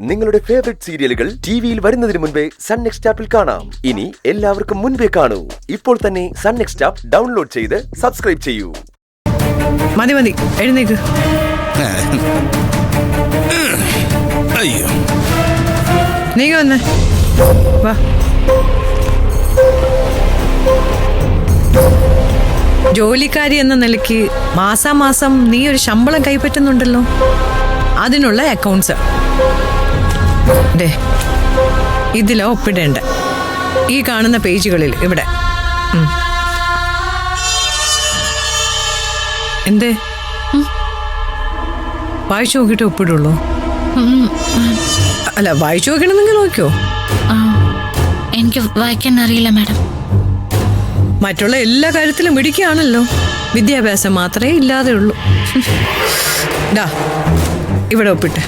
നിങ്ങളുടെ ഫേവറേറ്റ് സീരിയലുകൾ ടിവിയിൽ വരുന്നതിന് മുൻപേ സൺ നെക്സ്റ്റ് ആപ്പിൽ കാണാം. ഇനി എല്ലാവർക്കും മുൻപേ കാണൂ. ഇപ്പോൾ തന്നെ സൺ നെക്സ്റ്റ് ആപ്പ് ഡൗൺലോഡ് ചെയ്ത് സബ്സ്ക്രൈബ് ചെയ്യൂ. മതി മതി, എഴുന്നേക്ക്. അയ്യോ, നീങ്ങ വന്നേ, വാ. ജോലിക്കാരി എന്ന നിലയ്ക്ക് മാസാമാസം നീ ഒരു ശമ്പളം കൈപ്പറ്റുന്നുണ്ടല്ലോ, അതിനുള്ള അക്കൗണ്ട്സ് ഇതിലോ ഒപ്പിടേണ്ട. ഈ കാണുന്ന പേജുകളിൽ ഇവിടെ. എന്തേ വായിച്ചു നോക്കിയിട്ട് ഒപ്പിടുള്ളൂ? അല്ല, വായിച്ചു നോക്കണമെങ്കിൽ നോക്കിയോ. എനിക്ക് വായിക്കാൻ അറിയില്ല മാഡം. മറ്റുള്ള എല്ലാ കാര്യത്തിലും മിടുക്കിയാണല്ലോ, വിദ്യാഭ്യാസം മാത്രമേ ഇല്ലാതെ ഉള്ളൂ. ഡാ, ഇവിടെ ഒപ്പിട്ടെ.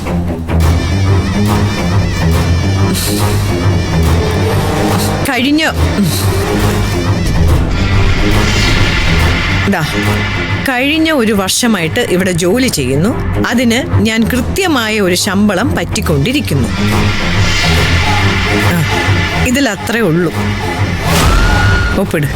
കഴിഞ്ഞ ഒരു വർഷമായിട്ട് ഇവിടെ ജോലി ചെയ്യുന്നു. അതിന് ഞാൻ കൃത്യമായ ഒരു ശമ്പളം പറ്റിക്കൊണ്ടിരിക്കുന്നു. ഇതിലത്രേ ഉള്ളൂ. ഒപ്പിട്.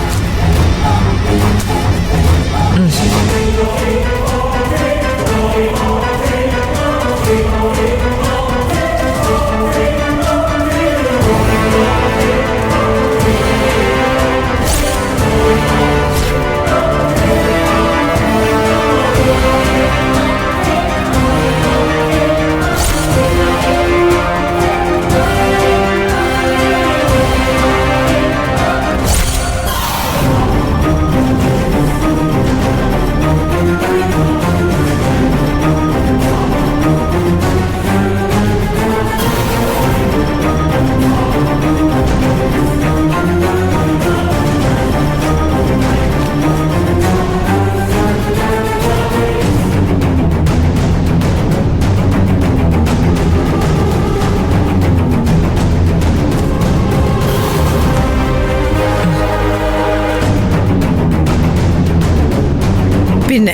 പിന്നെ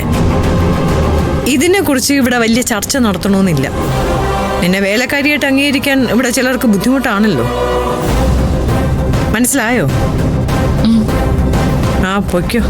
ഇതിനെക്കുറിച്ച് ഇവിടെ വലിയ ചർച്ച നടത്തണമെന്നില്ല. എന്നെ വേലക്കാരിയായിട്ട് അംഗീകരിക്കാൻ ഇവിടെ ചിലർക്ക് ബുദ്ധിമുട്ടാണല്ലോ. മനസ്സിലായോ? ആ, പൊയ്ക്കോ.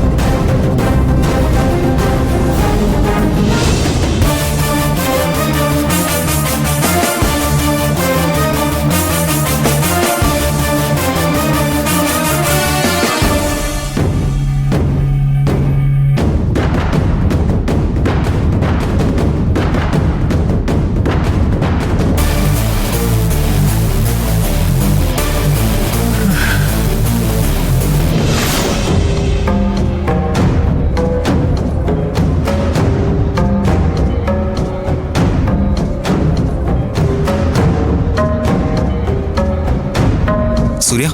സൂര്യ,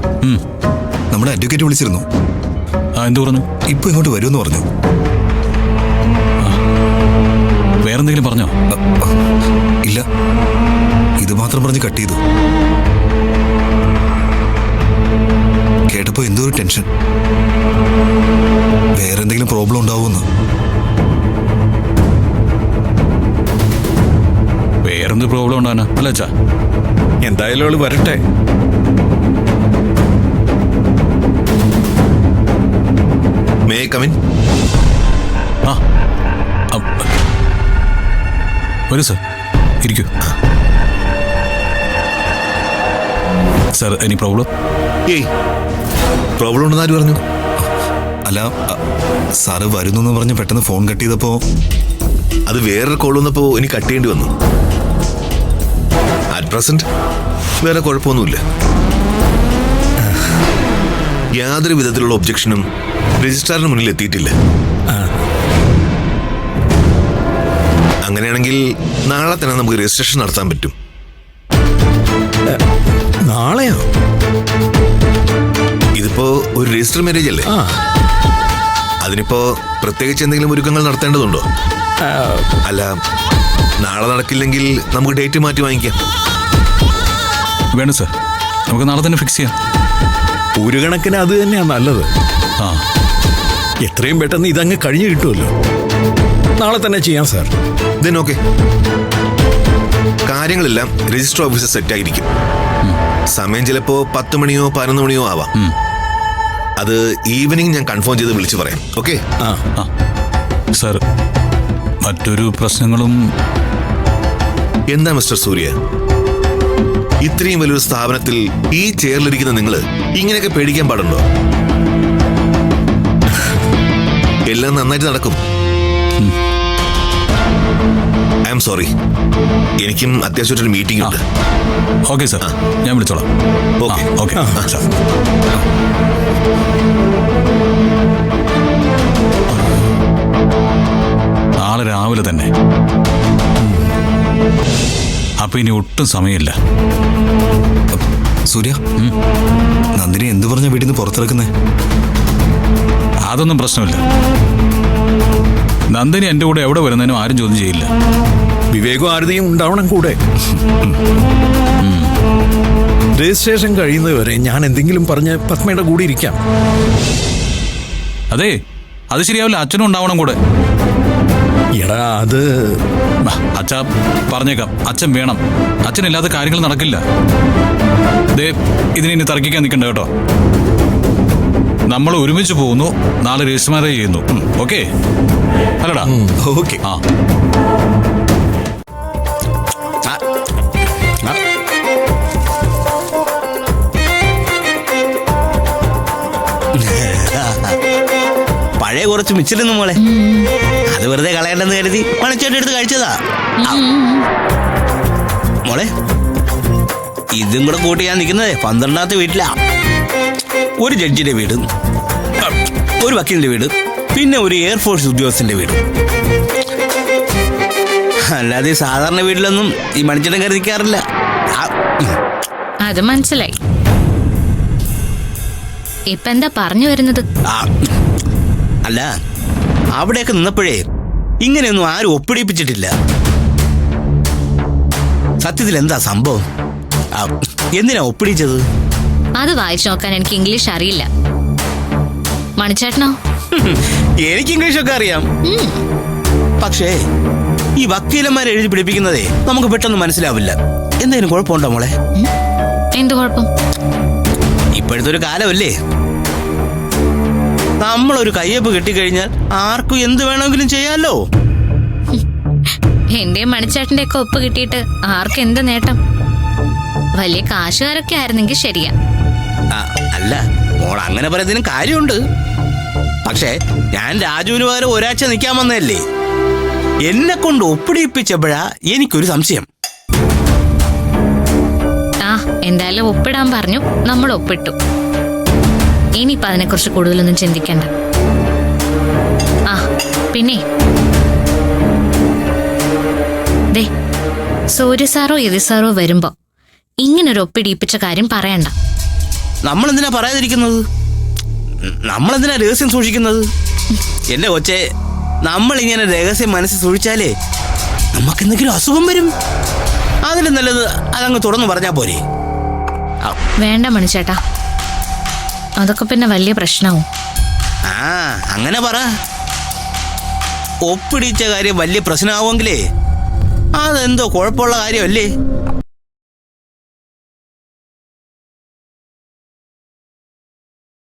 നമ്മുടെ അഡ്വക്കേറ്റ് വിളിച്ചിരുന്നു. എന്തു പറഞ്ഞു? ഇപ്പൊ ഇങ്ങോട്ട് വരുമെന്ന് പറഞ്ഞു. വേറെന്തെങ്കിലും പറഞ്ഞോ? ഇല്ല, ഇത് മാത്രം പറഞ്ഞ് കട്ട് ചെയ്തു. കേട്ടപ്പോ എന്തോ ഒരു ടെൻഷൻ. വേറെന്തെങ്കിലും പ്രോബ്ലം ഉണ്ടാവുമെന്ന്. വേറെന്ത് പ്രോബ്ലം ഉണ്ടാകാനാ? അല്ല അച്ഛാ, എന്തായാലും അവള് വരട്ടെ. May I come in? വരൂ സർ, ഇരിക്കൂ. Sir, any problem? പ്രോബ്ലം ഉണ്ടെന്ന് ആര് പറഞ്ഞു? അല്ല, സാറ് വരുന്നു പറഞ്ഞ് പെട്ടെന്ന് ഫോൺ കട്ട് ചെയ്തപ്പോ അത് വേറൊരു കോൾ വന്നപ്പോ എനിക്ക് കട്ട് ചെയ്യേണ്ടി വന്നു. അറ്റ് പ്രസന്റ് വേറെ കുഴപ്പമൊന്നുമില്ല. യാതൊരു വിധത്തിലുള്ള ഒബ്ജക്ഷനും രജിസ്ട്രാറിന് മുന്നിൽ എത്തിയിട്ടില്ല. അങ്ങനെയാണെങ്കിൽ നാളെ തന്നെ നമുക്ക് രജിസ്ട്രേഷൻ നടത്താൻ പറ്റും. നാളെയോ? ഇതിപ്പോ ഒരു രജിസ്റ്റർ മാരേജ് അല്ലേ? അതിനിപ്പോ പ്രത്യേകിച്ച് എന്തെങ്കിലും ഒരുക്കങ്ങൾ നടത്തേണ്ടതുണ്ടോ? അല്ല, നാളെ നടക്കില്ലെങ്കിൽ നമുക്ക് ഡേറ്റ് മാറ്റി വാങ്ങിക്കാം. വേണം സർ, നമുക്ക് നാളെ തന്നെ ഫിക്സ് ചെയ്യാം. ഒരു കണക്കിന് അത് തന്നെയാണ് നല്ലത്. എത്രയും പെട്ടെന്ന് ഇതങ്ങ് കഴിഞ്ഞു കിട്ടുമല്ലോ. നാളെ തന്നെ ചെയ്യാം സാർ. Then okay. കാര്യങ്ങളെല്ലാം രജിസ്റ്റർ ഓഫീസിൽ സെറ്റ് ആയിരിക്കും. സമയം ചിലപ്പോ 10 മണിയോ 11 മണിയോ ആവാം. അത് ഈവനിങ് ഞാൻ കൺഫേം ചെയ്ത് വിളിച്ചു പറയാം. ഓക്കെ? സാർ, മറ്റൊരു പ്രശ്നങ്ങളും? എന്താ മിസ്റ്റർ സൂര്യ, ഇത്രയും വലിയൊരു സ്ഥാപനത്തിൽ ഈ ചെയറിലിരിക്കുന്ന നിങ്ങള് ഇങ്ങനെയൊക്കെ പേടിക്കാൻ പാടുണ്ടോ? എല്ലാം നന്നായിട്ട് നടക്കും. ഐ എം സോറി, എനിക്കും അത്യാവശ്യമായിട്ടൊരു മീറ്റിംഗ് ഉണ്ട്. ഓക്കെ സാർ, ഞാൻ വിളിച്ചോളാം. ഓക്കെ. Okay sir. നാളെ രാവിലെ തന്നെ. അപ്പൊ ഇനി ഒട്ടും സമയമില്ല. സൂര്യ, നന്ദിനി എന്ത് പറഞ്ഞ വീട്ടിൽ നിന്ന് പുറത്തിറക്കുന്നേ? അതൊന്നും പ്രശ്നമില്ല. നന്ദിനി എന്റെ കൂടെ എവിടെ വരുന്നതിനും ആരും ചോദ്യം ചെയ്യില്ല. വിവേകവും ആരതിയും ഉണ്ടാവണം കൂടെ. രജിസ്ട്രേഷൻ കഴിയുന്നതുവരെ ഞാൻ എന്തെങ്കിലും പറഞ്ഞ് പത്മയുടെ കൂടെ ഇരിക്കാം. അതെ, അത് ശരിയാവില്ല. അച്ഛനും ഉണ്ടാവണം കൂടെ. എടാ, അത് അച്ഛ പറഞ്ഞേക്കാം, അച്ഛൻ വേണം. അച്ഛനില്ലാത്ത കാര്യങ്ങൾ നടക്കില്ല. ദേ, ഇതിനി തർക്കിക്കാൻ നിൽക്കണ്ട കേട്ടോ. നമ്മൾ ഒരുമിച്ച് പോകുന്നു, നാളെ രജിസ്റ്റർ മാരേജ് ചെയ്യുന്നു. ഓക്കെ അല്ലടാ? ഓക്കെ. ആ, പഴയ കുറച്ച് മിച്ചിരുന്നു മോളെ, അത് വെറുതെ കളയണ്ടെന്ന് കരുതി മണിച്ചേട്ടെടുത്ത് കഴിച്ചതാ മോളെ. ഇതും കൂടെ കൂട്ടി ഞാൻ നിൽക്കുന്നത് 12ാമത്തെ വീട്ടിലാ. ഒരു ജഡ്ജിന്റെ വീട്, ഒരു വക്കീലിന്റെ വീട്, പിന്നെ ഒരു എയർഫോഴ്സ് ഉദ്യോഗസ്ഥന്റെ വീട്. അല്ലാതെ സാധാരണ വീട്ടിലൊന്നും ഈ മണിച്ചേട്ടൻ കയറി നിൽക്കാറില്ല. അത് മനസ്സിലായി. ഇപ്പൊ എന്താ പറഞ്ഞു വരുന്നത്? അല്ല, അവിടെയൊക്കെ നിന്നപ്പോഴേ ഇങ്ങനെയൊന്നും ആരും ഒപ്പിടിപ്പിച്ചിട്ടില്ല. സത്യത്തിൽ എന്താ സംഭവം? എന്തിനാ ഒപ്പിടിച്ചത്? അത് വായിച്ചു നോക്കാൻ എനിക്ക് ഇംഗ്ലീഷ് അറിയില്ല. മണിച്ചേട്ടനോ? എനിക്ക് ഇംഗ്ലീഷൊക്കെ അറിയാം. പക്ഷേ ഈ വക്കീലന്മാരെ എഴുതി പിടിപ്പിക്കുന്നതേ നമുക്ക് പെട്ടെന്ന് മനസ്സിലാവില്ല. എന്തെങ്കിലും കുഴപ്പമുണ്ടോ മോളെ? എന്ത് കുഴപ്പം? ഇപ്പോഴത്തെ ഒരു കാലമല്ലേ, നമ്മളൊരു കയ്യൊപ്പ് കിട്ടിക്കഴിഞ്ഞാൽ ആർക്കും എന്ത് വേണമെങ്കിലും ചെയ്യാമല്ലോ. എന്റെയും മണിച്ചേട്ടന്റെ ഒക്കെ ഒപ്പ് കിട്ടിയിട്ട് ആർക്കും എന്ത് നേട്ടം? വലിയ കാശുകാരൊക്കെ ആയിരുന്നെങ്കിൽ ശരിയാ. അല്ല മോൾ, അങ്ങനെ പറയുന്നതിനും കാര്യമുണ്ട്. പക്ഷേ ഞാൻ രാജുവിന് പകരം ഒരാഴ്ച നിൽക്കാൻ വന്നതല്ലേ. എന്നെ കൊണ്ട് ഒപ്പിടിപ്പിച്ചപ്പോഴാ എനിക്കൊരു സംശയം. എന്തായാലും ഒപ്പിടാൻ പറഞ്ഞു, നമ്മൾ ഒപ്പിട്ടു. ഇനിയിപ്പോ അതിനെക്കുറിച്ച് കൂടുതലൊന്നും ചിന്തിക്കണ്ട. പിന്നെ ദേ, സൂര്യ സാറോ യതി സാറോ വരുമ്പോ ഇങ്ങനൊരു ഒപ്പിടിയിപ്പിച്ച കാര്യം പറയണ്ട. നമ്മളെന്തിനാ പറയാതിരിക്കുന്നത്? നമ്മളെന്തിനാ രഹസ്യം സൂക്ഷിക്കുന്നത്? എന്റെ കൊച്ചെ, നമ്മളിങ്ങനെ രഹസ്യം മനസ്സിൽ സൂക്ഷിച്ചാലേ നമുക്കെന്തെങ്കിലും അസുഖം വരും. അതിലും നല്ലത് അതങ്ങ് തുറന്നു പറഞ്ഞാ പോരെ. വേണ്ട മണിച്ചേട്ടാ, അതൊക്കെ പിന്നെ വലിയ പ്രശ്നവും. അങ്ങനെ പറ. ഒപ്പിടിച്ച കാര്യം വലിയ പ്രശ്നമാവുമെങ്കിലേ അതെന്തോ കുഴപ്പമുള്ള കാര്യമല്ലേ.